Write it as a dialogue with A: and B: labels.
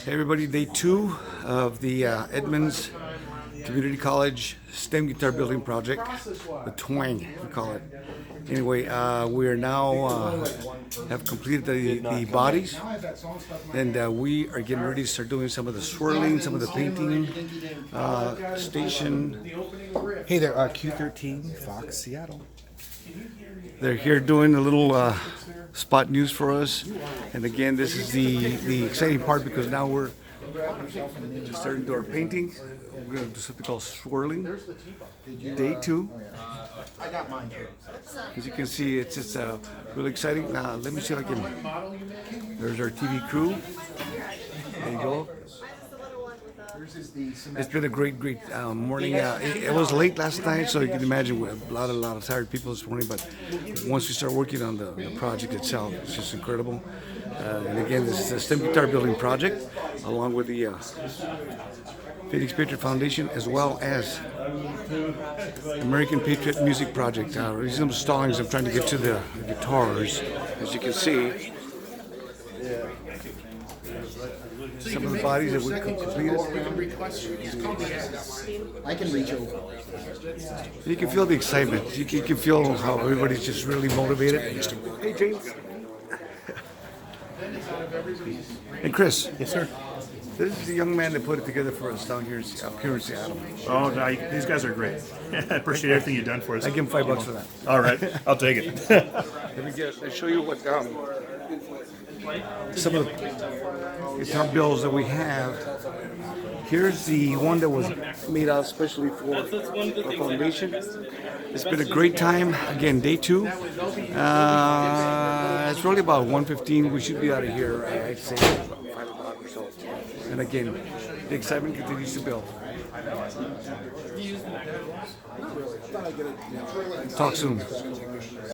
A: Hey everybody, day two of the Edmunds Community College STEM Guitar Building Project, the Twang, we call it. Anyway, we are now have completed the bodies, and we are getting ready to start doing some of the swirling, some of the painting, station.
B: Hey there, Q13, Fox, Seattle.
A: They're here doing a little spot news for us, and again, this is the exciting part because now we're just starting to do our painting. We're going to do something called swirling. Day two. As you can see, it's just really exciting. Now, let me see if I can. There's our TV crew. There you go. It's been a great morning. It was late last night, so you can imagine we have a lot of tired people this morning. But once we start working on the project itself, it's just incredible. And again, this is a STEM Guitar Building Project, along with the Phoenix Patriot Foundation, as well as American Patriot Music Project. These are the stallings. I'm trying to get to the guitars, as you can see. Some of the bodies that we completed.
B: I can reach over.
A: You can feel the excitement. You can feel how everybody's just really motivated. Hey, James. And Chris.
B: Yes, sir.
A: This is the young man that put it together for us down here in Seattle.
C: Oh, no, these guys are great. I appreciate everything you've done for us.
A: I give him $5 for that.
C: All right, I'll take it.
A: Let me show you what some of the guitar builds that we have. Here's the one that was made out especially for our foundation. It's been a great time. Again, day two. It's really about 1:15. We should be out of here, I'd say, about 5 o'clock or so. And again, the excitement continues to build. Talk soon.